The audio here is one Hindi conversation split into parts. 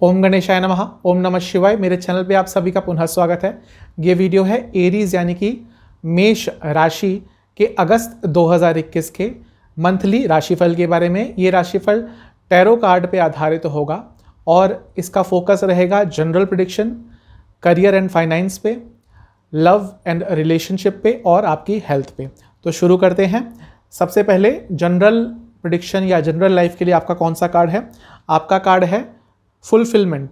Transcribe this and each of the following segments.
ओम गणेशाय नमः। ओम नमः शिवाय। मेरे चैनल पे आप सभी का पुनः स्वागत है। ये वीडियो है एरीज यानी कि मेष राशि के अगस्त 2021 के मंथली राशिफल के बारे में। ये राशिफल टैरो कार्ड पे आधारित होगा और इसका फोकस रहेगा general prediction, career and finance पे, लव एंड रिलेशनशिप पे और आपकी हेल्थ पे। तो शुरू करते हैं। सबसे पहले जनरल प्रेडिक्शन या जनरल लाइफ के लिए आपका कौन सा कार्ड है? आपका कार्ड है फुलफिलमेंट।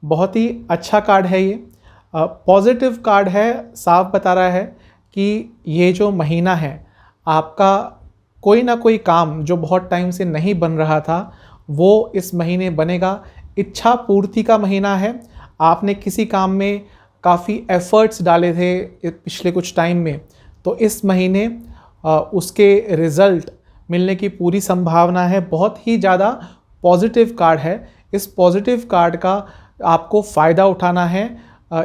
बहुत ही अच्छा कार्ड है ये, पॉजिटिव कार्ड है। साफ बता रहा है कि ये जो महीना है आपका कोई ना कोई काम जो बहुत टाइम से नहीं बन रहा था वो इस महीने बनेगा। इच्छा पूर्ति का महीना है। आपने किसी काम में काफ़ी एफर्ट्स डाले थे पिछले कुछ टाइम में, तो इस महीने उसके रिज़ल्ट मिलने की पूरी संभावना है। बहुत ही ज़्यादा पॉजिटिव कार्ड है। इस पॉजिटिव कार्ड का आपको फ़ायदा उठाना है।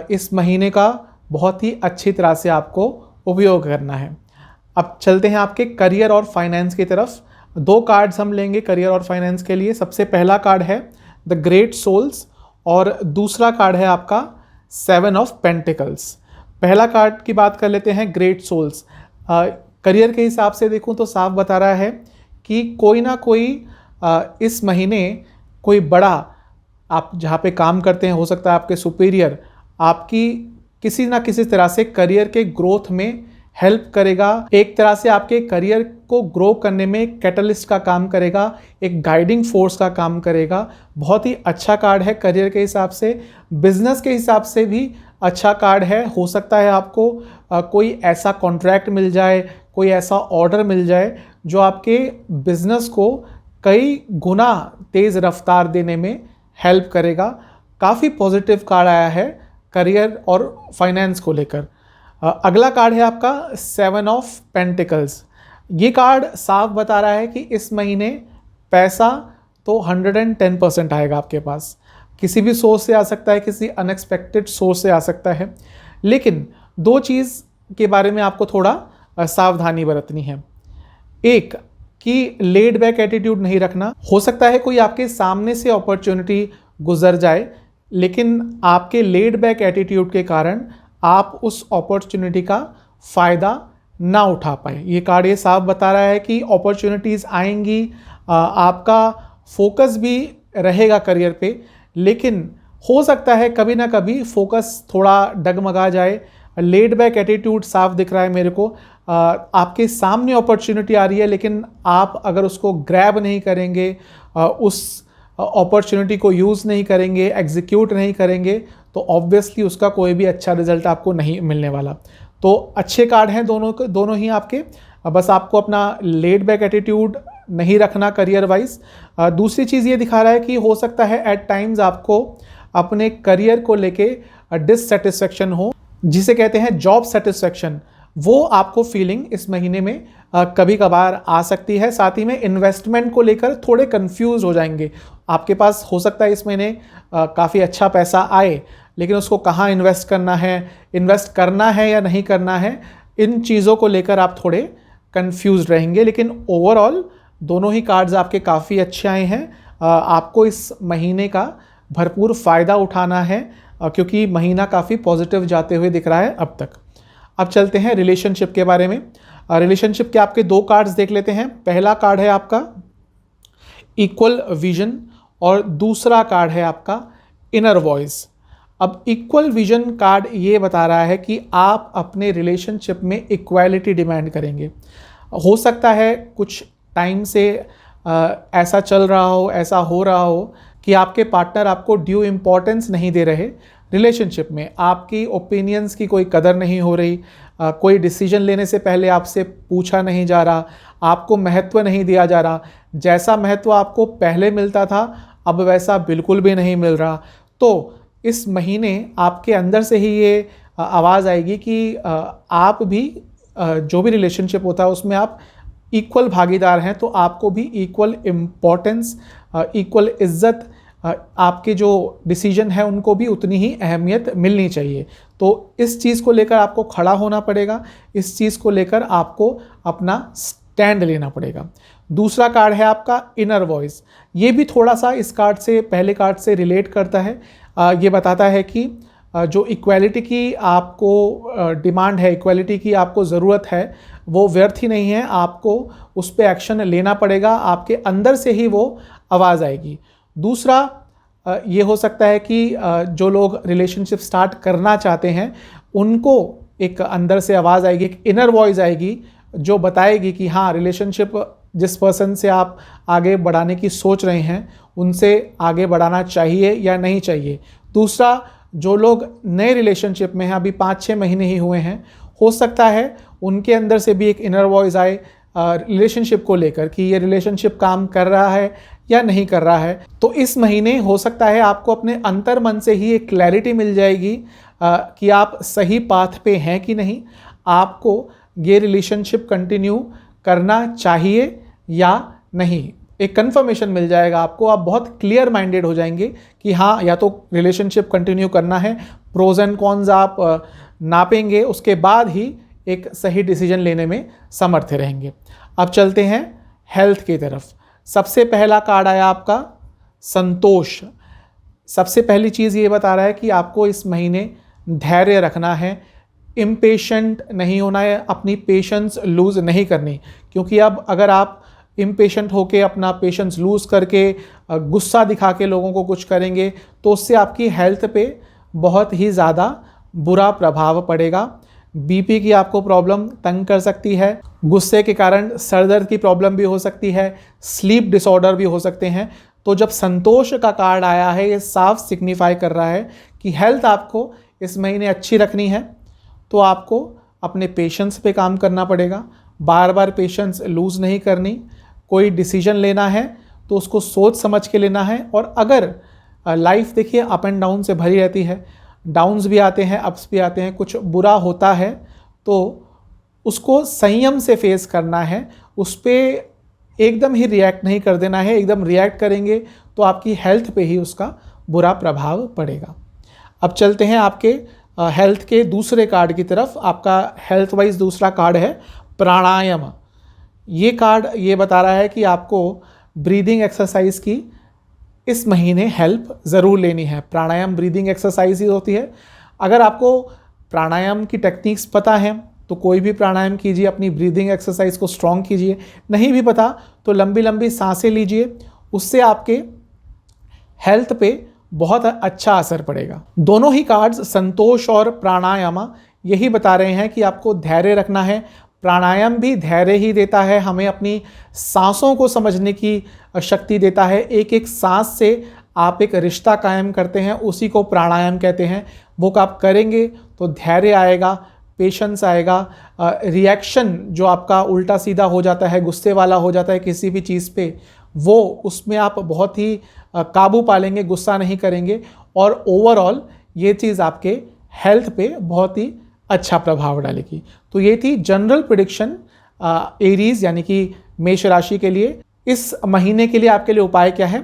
इस महीने का बहुत ही अच्छी तरह से आपको उपयोग करना है। अब चलते हैं आपके करियर और फाइनेंस की तरफ। दो कार्ड्स हम लेंगे करियर और फाइनेंस के लिए। सबसे पहला कार्ड है द ग्रेट सोल्स और दूसरा कार्ड है आपका 7 ऑफ पेंटिकल्स। पहला कार्ड की बात कर लेते हैं, ग्रेट सोल्स। करियर के हिसाब से देखूं तो साफ बता रहा है कि कोई ना कोई इस महीने कोई बड़ा, आप जहाँ पे काम करते हैं, हो सकता है आपके सुपीरियर आपकी किसी ना किसी तरह से करियर के ग्रोथ में हेल्प करेगा। एक तरह से आपके करियर को ग्रो करने में कैटलिस्ट का काम करेगा, एक गाइडिंग फोर्स का काम करेगा। बहुत ही अच्छा कार्ड है करियर के हिसाब से। बिजनेस के हिसाब से भी अच्छा कार्ड है। हो सकता है आपको कोई ऐसा कॉन्ट्रैक्ट मिल जाए, कोई ऐसा ऑर्डर मिल जाए जो आपके बिजनेस को कई गुना तेज़ रफ्तार देने में हेल्प करेगा। काफ़ी पॉजिटिव कार्ड आया है करियर और फाइनेंस को लेकर। अगला कार्ड है आपका 7 ऑफ पेंटिकल्स। ये कार्ड साफ बता रहा है कि इस महीने पैसा तो 110% आएगा आपके पास। किसी भी सोर्स से आ सकता है, किसी अनएक्सपेक्टेड सोर्स से आ सकता है। लेकिन दो चीज़ के बारे में आपको थोड़ा सावधानी बरतनी है। एक कि लेड बैक एटीट्यूड नहीं रखना। हो सकता है कोई आपके सामने से अपॉर्चुनिटी गुजर जाए, लेकिन आपके लेड बैक एटीट्यूड के कारण आप उस अपॉर्चुनिटी का फ़ायदा ना उठा पाए। ये कार्ड ये साफ बता रहा है कि अपॉर्चुनिटीज़ आएंगी, आपका फोकस भी रहेगा करियर पे, लेकिन हो सकता है कभी ना कभी फोकस थोड़ा डगमगा जाए। लेड बैक एटीट्यूड साफ दिख रहा है मेरे को। आपके सामने अपॉर्चुनिटी आ रही है, लेकिन आप अगर उसको ग्रैब नहीं करेंगे, उस अपॉर्चुनिटी को यूज़ नहीं करेंगे, एग्जीक्यूट नहीं करेंगे, तो ऑब्वियसली उसका कोई भी अच्छा रिजल्ट आपको नहीं मिलने वाला। तो अच्छे कार्ड हैं दोनों ही आपके। बस आपको अपना लेड बैक एटीट्यूड नहीं रखना करियर वाइज। दूसरी चीज़ ये दिखा रहा है कि हो सकता है एट टाइम्स आपको अपने करियर को लेके डिससेटिस्फेक्शन हो, जिसे कहते हैं जॉब सेटिस्फेक्शन। वो आपको फीलिंग इस महीने में कभी कभार आ सकती है। साथ ही में इन्वेस्टमेंट को लेकर थोड़े कंफ्यूज हो जाएंगे। आपके पास हो सकता है इस महीने काफ़ी अच्छा पैसा आए, लेकिन उसको कहाँ इन्वेस्ट करना है या नहीं करना है, इन चीज़ों को लेकर आप थोड़े कंफ्यूज रहेंगे। लेकिन ओवरऑल दोनों ही कार्ड्स आपके काफ़ी अच्छे आए हैं। आपको इस महीने का भरपूर फ़ायदा उठाना है, क्योंकि महीना काफ़ी पॉजिटिव जाते हुए दिख रहा है अब तक। अब चलते हैं रिलेशनशिप के बारे में। रिलेशनशिप के आपके दो कार्ड्स देख लेते हैं। पहला कार्ड है आपका इक्वल विजन और दूसरा कार्ड है आपका इनर वॉइस। अब इक्वल विजन कार्ड ये बता रहा है कि आप अपने रिलेशनशिप में इक्वालिटी डिमांड करेंगे। हो सकता है कुछ टाइम से ऐसा चल रहा हो, ऐसा हो रहा हो कि आपके पार्टनर आपको ड्यू इम्पोर्टेंस नहीं दे रहे रिलेशनशिप में। आपकी ओपिनियंस की कोई कदर नहीं हो रही, कोई डिसीजन लेने से पहले आपसे पूछा नहीं जा रहा, आपको महत्व नहीं दिया जा रहा। जैसा महत्व आपको पहले मिलता था अब वैसा बिल्कुल भी नहीं मिल रहा। तो इस महीने आपके अंदर से ही ये आवाज़ आएगी कि आप भी जो भी रिलेशनशिप होता है उसमें आप इक्वल भागीदार हैं, तो आपको भी इक्वल इम्पोर्टेंस, इक्वल इज्जत, आपके जो डिसीजन है उनको भी उतनी ही अहमियत मिलनी चाहिए। तो इस चीज़ को लेकर आपको खड़ा होना पड़ेगा। इस चीज़ को लेकर आपको अपना स्टैंड लेना पड़ेगा। दूसरा कार्ड है आपका इनर वॉइस। ये भी थोड़ा सा इस कार्ड से, पहले कार्ड से रिलेट करता है। ये बताता है कि जो इक्वालिटी की आपको डिमांड है, इक्वालिटी की आपको ज़रूरत है, वो व्यर्थ ही नहीं है, आपको उस पर एक्शन लेना पड़ेगा, आपके अंदर से ही वो आवाज़ आएगी। दूसरा ये हो सकता है कि जो लोग रिलेशनशिप स्टार्ट करना चाहते हैं उनको एक अंदर से आवाज़ आएगी, एक इनर वॉइस आएगी जो बताएगी कि हाँ, रिलेशनशिप जिस पर्सन से आप आगे बढ़ाने की सोच रहे हैं उनसे आगे बढ़ाना चाहिए या नहीं चाहिए। दूसरा, जो लोग नए रिलेशनशिप में हैं, अभी 5-6 महीने ही हुए हैं, हो सकता है उनके अंदर से भी एक इनर वॉइस आए रिलेशनशिप को लेकर कि ये रिलेशनशिप काम कर रहा है या नहीं कर रहा है। तो इस महीने हो सकता है आपको अपने अंतर मन से ही एक क्लैरिटी मिल जाएगी कि आप सही पाथ पे हैं कि नहीं, आपको ये रिलेशनशिप कंटिन्यू करना चाहिए या नहीं। एक कंफर्मेशन मिल जाएगा आपको, आप बहुत क्लियर माइंडेड हो जाएंगे कि हाँ, या तो रिलेशनशिप कंटिन्यू करना है। प्रोज एंड कॉन्स आप नापेंगे, उसके बाद ही एक सही डिसीजन लेने में समर्थ रहेंगे। अब चलते हैं हेल्थ की तरफ। सबसे पहला कार्ड आया आपका संतोष। सबसे पहली चीज़ ये बता रहा है कि आपको इस महीने धैर्य रखना है, इम्पेशेंट नहीं होना है, अपनी पेशेंस लूज़ नहीं करनी। क्योंकि अब अगर आप इम्पेशेंट होके अपना पेशेंस लूज़ करके गुस्सा दिखा के लोगों को कुछ करेंगे तो उससे आपकी हेल्थ पे बहुत ही ज़्यादा बुरा प्रभाव पड़ेगा। बीपी की आपको प्रॉब्लम तंग कर सकती है, गुस्से के कारण सर दर्द की प्रॉब्लम भी हो सकती है, स्लीप डिसऑर्डर भी हो सकते हैं। तो जब संतोष का कार्ड आया है, ये साफ सिग्निफाई कर रहा है कि हेल्थ आपको इस महीने अच्छी रखनी है, तो आपको अपने पेशेंस पे काम करना पड़ेगा, बार बार पेशेंस लूज़ नहीं करनी। कोई डिसीजन लेना है तो उसको सोच समझ के लेना है। और अगर लाइफ देखिए अप एंड डाउन से भरी रहती है, डाउन्स भी आते हैं, अप्स भी आते हैं, कुछ बुरा होता है तो उसको संयम से फेस करना है, उस पर एकदम ही रिएक्ट नहीं कर देना है। एकदम रिएक्ट करेंगे तो आपकी हेल्थ पे ही उसका बुरा प्रभाव पड़ेगा। अब चलते हैं आपके हेल्थ के दूसरे कार्ड की तरफ। आपका हेल्थ वाइज दूसरा कार्ड है प्राणायाम। ये कार्ड ये बता रहा है कि आपको ब्रीदिंग एक्सरसाइज की इस महीने हेल्प ज़रूर लेनी है। प्राणायाम ब्रीदिंग एक्सरसाइज ही होती है। अगर आपको प्राणायाम की टेक्निक्स पता है तो कोई भी प्राणायाम कीजिए, अपनी ब्रीदिंग एक्सरसाइज को स्ट्रॉन्ग कीजिए। नहीं भी पता तो लंबी लंबी सांसें लीजिए, उससे आपके हेल्थ पे बहुत अच्छा असर पड़ेगा। दोनों ही कार्ड्स संतोष और प्राणायाम यही बता रहे हैं कि आपको धैर्य रखना है। प्राणायाम भी धैर्य ही देता है, हमें अपनी सांसों को समझने की शक्ति देता है। एक एक सांस से आप एक रिश्ता कायम करते हैं, उसी को प्राणायाम कहते हैं। वो आप करेंगे तो धैर्य आएगा, पेशेंस आएगा। रिएक्शन जो आपका उल्टा सीधा हो जाता है, गुस्से वाला हो जाता है किसी भी चीज़ पे, वो उसमें आप बहुत ही काबू पा लेंगे, गुस्सा नहीं करेंगे। और ओवरऑल ये चीज़ आपके हेल्थ पे बहुत ही अच्छा प्रभाव डालेगी। तो ये थी जनरल प्रेडिक्शन एरीज यानी कि मेष राशि के लिए। इस महीने के लिए आपके लिए उपाय क्या है?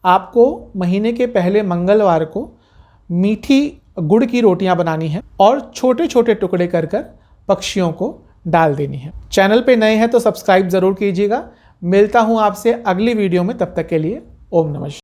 आपको महीने के पहले मंगलवार को मीठी गुड़ की रोटियां बनानी है और छोटे छोटे टुकड़े कर कर पक्षियों को डाल देनी है। चैनल पे नए हैं तो सब्सक्राइब ज़रूर कीजिएगा। मिलता हूँ आपसे अगली वीडियो में, तब तक के लिए ओम नमः शिवाय।